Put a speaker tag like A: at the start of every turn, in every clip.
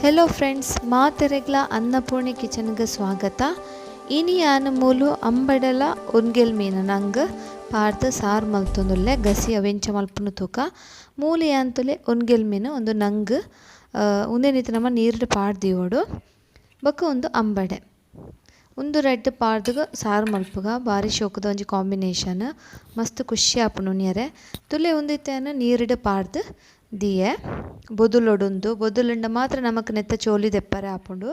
A: Hello friends, ಮಾತೆರೆಗ್ಲ ಅನ್ನಪೂರ್ಣೆ ಕಿಚನ್ಗೆ ಸ್ವಾಗತ. ಇನಿ ಯಾನು ಮೂಲು ಅಂಬಡಲ ಒನ್ಗೆಲ್ ಮೀನು ನಂಗೆ ಪಾರ್ದು ಸಾರು ಮಲ್ತೊಂದುಲ್ಲೆ ಗಸಿ ಅವೆಂಚ ಮಲ್ಪುನು ತೂಕ ಮೂಲು ಯಾಂತುಲೆ ಒನ್ಗೆಲ್ ಮೀನು ಒಂದು ನಂಗೆ ಉಂದೆನಿತ್ತು ನಮ್ಮ ನೀರು ಪಾಡ್ದಿವೋಡು ಬೊಕ್ಕ ಒಂದು ಅಂಬಡೆ ಒಂದು ರೆಡ್ ಪಾಡ್ದು ಸಾರು ಮಲ್ಪುಗ ಭಾರಿ ಶೋಕದ ಒಂಜಿ ಕಾಂಬಿನೇಷನ್ ಮಸ್ತ್ ಖುಷಿ ಆಪುಂಡು ಉನಿಯರೆ ತುಲೆ ಉಂದಿತ್ತೇನು ನೀರಿಡು ಪಾಡ್ದು ದಿಯೆ ಬೊದುಲೊಡುಂದು ಬೊದುಲುಂಡ ಮಾತ್ರ ನಮಕ್ ನೆತ್ತ ಚೋಲಿ ದೆಪ್ಪರೆ ಆಪುಂಡು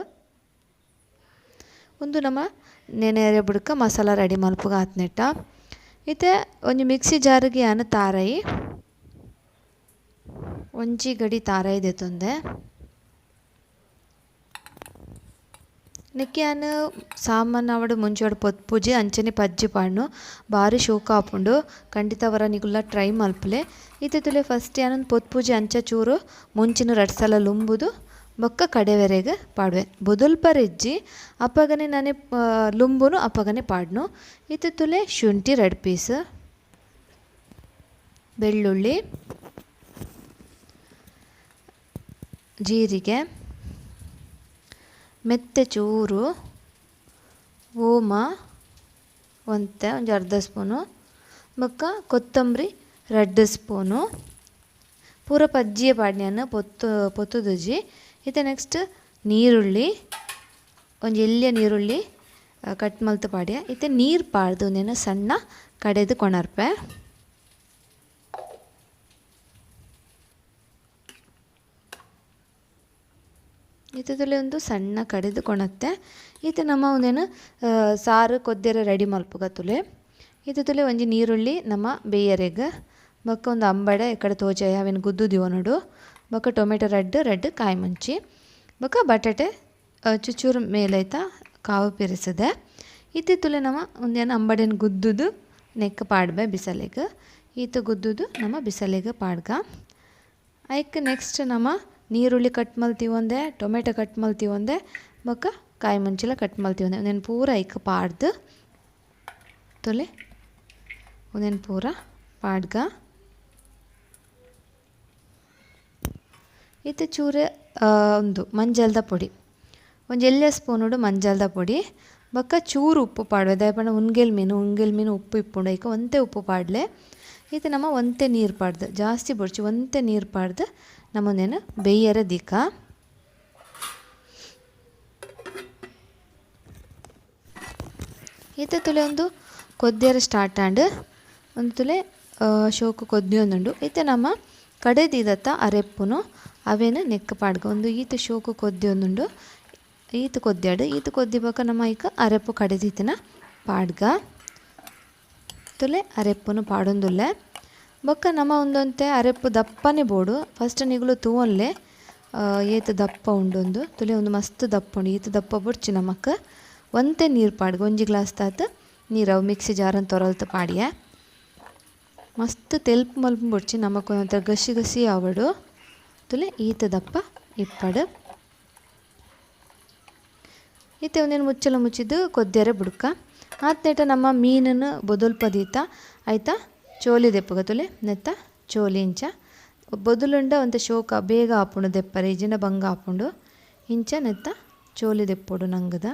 A: ಒಂದು ನಮ್ಮ ನೆನೆಯರೆ ಬುಡ್ಕ ಮಸಾಲ ರೆಡಿ ಮಲ್ಪುಗ ಆತ್ನೆಟ್ಟ ಇತ್ತೆ ಒಂಜಿ ಮಿಕ್ಸಿ ಜಾರಿಗೆ ಯಾನು ತಾರೈ ಒಂಜಿ ಗಡಿ ತಾರೈ ದೆತೊಂದೆ ನೆಕ್ಕೆ ಯಾನು ಸಾಮಾನು ಅವಡು ಮುಂಚೆ ಪೊತ್ಪುಜಿ ಅಂಚನೆ ಪಜ್ಜಿ ಪಾಡ್ನು ಭಾರಿ ಶೋಕ ಆಪುಂಡು ಖಂಡಿತ ಅವರ ನಿಗುಲ್ಲ ಟ್ರೈ ಮಲ್ಪಲೆ ಇತ್ತೆ ತುಲೆ ಫಸ್ಟ್ ಯಾನೊಂದು ಪೊತ್ಪುಜಿ ಅಂಚ ಚೂರು ಮುಂಚಿನ ರಡ್ ಸಲ ಲುಂಬುದು ಬೊಕ್ಕ ಕಡೆವೆರೆಗೆ ಪಾಡುವೆ ಬೊದುಲ್ಪರೆಜ್ಜಿ ಅಪ್ಪಗನೆ ನಾನೇ ಲುಂಬುನು ಅಪ್ಪಗನೆ ಪಾಡ್ನು ಇತ್ತೆ ತುಲೆ ಶುಂಠಿ ರೆಡ್ ಪೀಸ್ ಬೆಳ್ಳುಳ್ಳಿ ಜೀರಿಗೆ ಮೆತ್ತೆ ಚೂರು ಓಮ ಒಂತೆ ಒಂದು ಅರ್ಧ ಸ್ಪೂನು ಬೊಕ್ಕ ಕೊತ್ತಂಬರಿ 2 ಸ್ಪೂನು ಪೂರ ಪಜ್ಜಿಯ ಪಾಡ್ನ್ಯಾನ ಪೊತ್ತುದುಜಿ ಇತ್ತೆ ನೆಕ್ಸ್ಟ್ ನೀರುಳ್ಳಿ ಒಂದು ಎಲ್ಲಿಯ ನೀರುಳ್ಳಿ ಕಟ್ ಮಲ್ತು ಪಾಡ್ಯ ಇತ್ತೆ ನೀರು ಪಾಡ್ದು ನೇನು ಸಣ್ಣ ಕಡೆದು ಕೊಣರ್ಪೆ ಇತ್ತದಲ್ಲೇ ಒಂದು ಸಣ್ಣ ಕಡೆದು ಕೊಣತ್ತೆ ಇತ್ತೆ ನಮ್ಮ ಒಂದೇನು ಸಾರು ಕೊದ್ದೆರೆ ರೆಡಿ ಮಲ್ಪುಗ ತುಲೆ ಇತ್ತೆ ತುಲೆ ಒಂಜಿ ನೀರುಳ್ಳಿ ನಮ್ಮ ಬೇಯರೆಗೆ ಬೊಕ್ಕ ಒಂದು ಅಂಬಡೆ ಎಕ್ಕಡೆ ತೋಜಾಯ ಅವೇನು ಗುದ್ದು ದಿವನೋಡು ಬೊಕ್ಕ ಟೊಮೆಟೊ ರೆಡ್ ಕಾಯಿ ಮುಂಚಿ ಬೊಕ್ಕ ಬಟಾಟೆ ಚುಚ್ಚೂರು ಮೇಲೈತ ಕಾವು ಪಿರಿಸದೆ ಇತ್ತೆ ತುಲೆ ನಮ್ಮ ಒಂದೇನು ಅಂಬಡೆನ ಗುದ್ದುದು ನೆಕ್ ಪಾಡ್ಬೆ ಬಿಸಲೆಗೆ ಈತ ಗುದ್ದುದು ನಮ್ಮ ಬಿಸಲೆಗೆ ಪಾಡ್ಗ ಐಕ್ ನೆಕ್ಸ್ಟ್ ನಮ್ಮ ನೀರುಳ್ಳಿ ಕಟ್ ಮಲ್ತೀವೊಂದೆ ಟೊಮೆಟೊ ಕಟ್ ಮಲ್ತೀವೊಂದೆ ಬೊಕ್ಕ ಕಾಯಿ ಮುಂಚಿಲ ಕಟ್ ಮಲ್ತೀವೊಂದೆ ಒಂದೇನು ಪೂರ ಐಕ್ ಪಾಡ್ದು ತೊಲೆ ಒಂದೇನು ಪೂರ ಪಾಡ್ಗ ಇತ್ತೆ ಚೂರೆ ಒಂದು ಮಂಜಲ್ದ ಪೊಡಿ ಒಂದು ಎಲ್ಯ ಸ್ಪೂನುಡು ಮಂಜಲ್ದ ಪೊಡಿ ಬೊಕ್ಕ ಚೂರು ಉಪ್ಪು ಪಾಡುವೆ ದಯಪಂಡ ಉನ್ಗೆಲ್ ಮೀನು ಉಪ್ಪು ಇಪ್ಪುಂಡು ಐಕ ಒಂತೆ ಉಪ್ಪು ಪಾಡ್ಲೆ ಇತ್ತೆ ನಮ್ಮ ಒಂತೆ ನೀರು ಪಾಡ್ದು ಜಾಸ್ತಿ ಬೊಡ್ಚಿ ಒಂತೆ ನೀರು ಪಾಡ್ದು ನಮ್ಮನೇನು ಬೇಯರ ದಿಕ್ಕ ಇತ್ತೆ ತುಲೆ ಒಂದು ಕೊದ್ದಿಯರ ಸ್ಟಾರ್ಟ್ ಆಂಡ್ ಒಂದು ತುಲೆ ಶೋಕು ಕೊದ್ದಿಯೊಂದುಂಡು ಇತ್ತೆ ನಮ್ಮ ಕಡೆದಿದತ್ತ ಅರೆಪ್ಪುನು ಅವೇನು ನೆಕ್ ಪಾಡ್ಗ ಒಂದು ಈತ ಶೋಕು ಕೊದ್ದಿಯೊಂದುಂಡು ಈತ ಕೊದ್ದ್ಯಾಡು ಈತ ಕೊದ್ದಿಬಾಕ ನಮ್ಮ ಈಗ ಅರೆಪ್ಪು ಕಡೆದಿತ್ತಿನ ಪಾಡ್ಗ ತುಲೆ ಅರೆಪ್ಪುನು ಪಾಡೊಂದುಲ್ಲೆ ಬೊಕ್ಕ ನಮ್ಮ ಒಂದೊಂತೆ ಅರೆಪ್ಪು ದಪ್ಪನೇ ಬೋಡು ಫಸ್ಟ್ ನಿಗುಲು ತೂವನ್ಲೆ ಏತ ದಪ್ಪ ಉಂಡೊಂದು ತುಲೆ ಒಂದು ಮಸ್ತ್ ದಪ್ಪ ಉಂಡು ಈತ ದಪ್ಪ ಬುಡ್ಚಿ ನಮಕ್ ಒಂತೆ ನೀರು ಪಾಡ್ಗ ಒಂಜಿ ಗ್ಲಾಸ್ ತಾತು ನೀರು ಅವು ಮಿಕ್ಸಿ ಜಾರನ್ನು ತೊರಲ್ತು ಪಾಡಿಯೆ ಮಸ್ತ್ ತೆಲ್ಪು ಮಲ್ಪು ಬುಡ್ಚಿ ನಮಕ್ ಒಂಥರ ಗಸಿ ಆವಡು ತುಲೆ ಈತ ದಪ್ಪ ಇಪ್ಪಡು ಈತೆ ಒಂದೇನು ಮುಚ್ಚಲ ಮುಚ್ಚಿದ್ದು ಕೊದ್ದೆರೆ ಬುಡ್ಕ ಆತ್ನೇಟ ನಮ್ಮ ಮೀನನ್ನು ಬೊದಲ್ಪದೀತ ಆಯ್ತಾ ಚೋಲಿ ದೆಪ್ಪಗ ತುಲೆ ನೆತ್ತ ಚೋಲಿ ಇಂಚ ಬೊದುಲುಂಡ ಒಂತ ಶೋಕ ಬೇಗ ಆಪುಂಡು ದೆಪ್ಪರೆ ಇಜಿನ ಬಂಗ ಆಪುಂಡು ಇಂಚ ನೆತ್ತ ಚೋಲಿ ದೆಪ್ಪೊಡು ನಂಗದ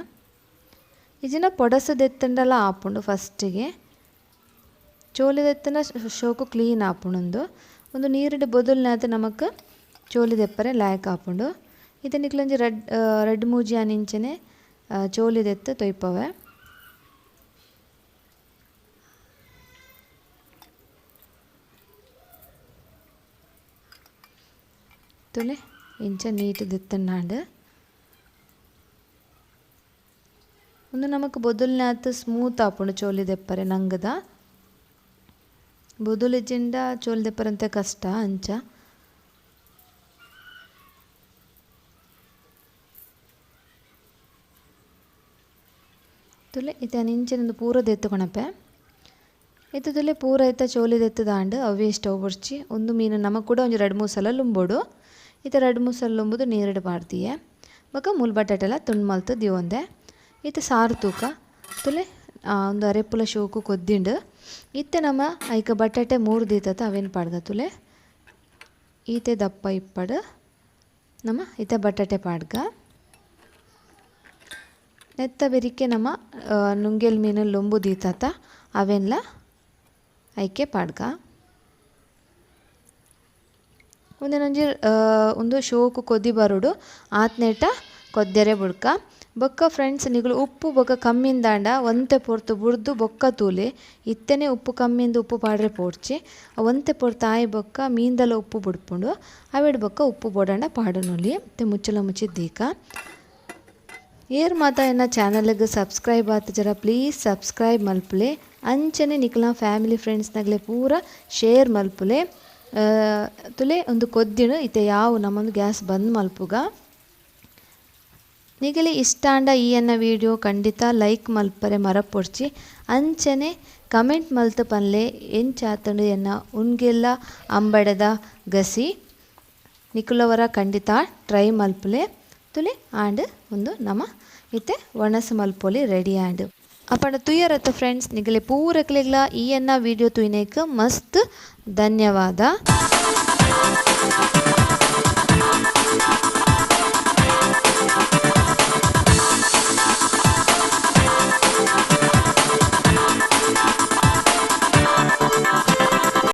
A: ಇಜಿನ ಪೊಡಸು ದೆತ್ತಂಡಲ ಆಪುಂಡು ಫಸ್ಟಿಗೆ ಚೋಲಿ ದೆತ್ತನ ಶೋಕು ಕ್ಲೀನ್ ಆಪುಂಡು ಒಂದು ನೀರಿಡು ಬೊದುಲ್ನಾತ ನಮಕ್ ಚೋಲಿ ದೆಪ್ಪರೆ ಲಾಯಕ್ ಆಪುಂಡು ಇದು ನಿಕ್ಲೊಂಜಿ ರೆಡ್ ಮೂಜಿ ಆನಿಂಚನೆ ಚೋಲಿ ದೆತ್ತು ತೊಯ್ಪವೆ ತುಲೆ ಇಂಚ ನೀಟ್ ದೆತ್ತನ್ನಾಂಡ್ ಒಂದು ನಮಕ್ ಬೊದುಲ್ನಾತ್ ಸ್ಮೂತ್ ಆಪುಂಡು ಚೋಲಿ ದೆಪ್ಪರೆ ನಂಗದ ಬೊದುಲಿಜಿಂಡ ಚೋಲಿ ದೆಪ್ಪರಂತೆ ಕಷ್ಟ ಅಂಚ ತುಲೆ ಇತ್ತೆ ಇಂಚಿನೊಂದು ಪೂರ ದೆತ್ತುಕೊಣಪೆ ಇತ್ತು ತುಲೆ ಪೂರ ಐತ ಚೋಲಿ ದೆತ್ತದಾಂಡ್ ಅವೇ ಸ್ಟವ್ ಬೊಡ್ಚಿ ಒಂದು ಮೀನು ನಮಕ್ ಕೂಡ ಒಂದು 2-3 ಸಲ ಲುಂಬೋಡು ಇತ್ತೆ 2-3 ಸಲ ಲುಂಬುದು ನೀರಿಡು ಪಾಡ್ದಿಯೆ ಬೊಕ್ಕ ಮೂಲು ಬಟಾಟೆಲ್ಲ ತುಂಡು ಮಲ್ತು ದಿವೊಂದೆ ಇತ್ತೆ ಸಾರು ತೂಕ ತುಲೆ ಒಂದು ಅರೆಪ್ಪುಲ ಶೋಕು ಕೊದ್ದಿಂಡು ಇತ್ತೆ ನಮ್ಮ ಐಕ ಬಟಾಟೆ 3 ದೀತತ ಅವೇನು ಪಾಡ್ಗ ತುಲೆ ಈತೆ ದಪ್ಪ ಇಪ್ಪಡು ನಮ್ಮ ಇತ್ತೆ ಬಟಾಟೆ ಪಾಡ್ಗ ನೆತ್ತ ಬೆರಿಕೆ ನಮ್ಮ ನುಂಗೆಲ್ ಮೀನು ಲೊಂಬು ದೀತಾತ ಅವೆಲ್ಲ ಐಕೆ ಪಾಡ್ಗ ಒಂದೇನೊಂಜಿ ಒಂದು ಶೋಕು ಕೊದ್ದಿ ಬರೋಡು ಆತ್ನೇಟ ಕೊದ್ದೆರೆ ಬುಡ್ಕ ಬೊಕ್ಕ ಫ್ರೆಂಡ್ಸ್ ನಿಗಳು ಉಪ್ಪು ಬೊಕ್ಕ ಕಮ್ಮಿಂದಾಂಡ ಒಂತೆ ಪೊರ್ತು ಬುಡ್ದು ಬೊಕ್ಕ ತೂಲೆ ಇತ್ತೆನೆ ಉಪ್ಪು ಕಮ್ಮಿಂದ ಉಪ್ಪು ಪಾಡ್ರೆ ಪೋಡ್ಚಿ ಒಂತೆ ಪೊರ್ತು ಆಯಿ ಬೊಕ್ಕ ಮೀನ್ದಲ ಉಪ್ಪು ಬುಡ್ಪುಂಡು ಅವೆಡ್ ಬೊಕ್ಕ ಉಪ್ಪು ಬೋಡಾಂಡ ಪಾಡುನುಲಿ ಮತ್ತೆ ಮುಚ್ಚಲ ಮುಚ್ಚಿದ್ದೀಕ ಏರ್ ಮಾತ ಎನ್ನ ಚಾನಲ್ಗೆ ಸಬ್ಸ್ಕ್ರೈಬ್ ಆತ ಜರ ಪ್ಲೀಸ್ ಸಬ್ಸ್ಕ್ರೈಬ್ ಮಲ್ಪುಲೆ ಅಂಚನೆ ನಿಕ್ಲ ಫ್ಯಾಮಿಲಿ ಫ್ರೆಂಡ್ಸ್ನಾಗಲೇ ಪೂರ ಶೇರ್ ಮಲ್ಪುಲೆ ತುಲೆ ಒಂದು ಕೊದ್ದಿನ ಇತ್ತೆ ಯಾವ ನಮ್ಮೊಂದು ಗ್ಯಾಸ್ ಬಂದ್ ಮಲ್ಪುಗ ನಿಗಲಿ ಇಷ್ಟಾಂಡ ಈ ಎನ್ನ ವಿಡಿಯೋ ಖಂಡಿತ ಲೈಕ್ ಮಲ್ಪರೆ ಮರಪೊಡ್ಚಿ ಅಂಚನೆ ಕಮೆಂಟ್ ಮಲ್ತು ಪನ್ಲೆ ಎಂಚಾತಂಡು ಎನ್ನ ಉಣ್ಗೆಲ್ಲ ಅಂಬಡದ ಗಸಿ ನಿಕುಲವರ ಖಂಡಿತ ಟ್ರೈ ಮಲ್ಪುಲೆ ತುಲೆ ಆಂಡ್ ಒಂದು ನಮ ಇತ್ತೆ ಒಣಸು ಮಲ್ಪೊಲಿ ರೆಡಿ ಆಂಡ್ ಅಪಂಡ ತುಯ್ಯರತ್ತ ಫ್ರೆಂಡ್ಸ್ ನಿಗಲೆ ಪೂರಕ್ಲೆಗ್ಲ ಈ ಎನ್ನ ವಿಡಿಯೋ ತುಯ್ನೇಕ ಮಸ್ತ್ ಧನ್ಯವಾದ.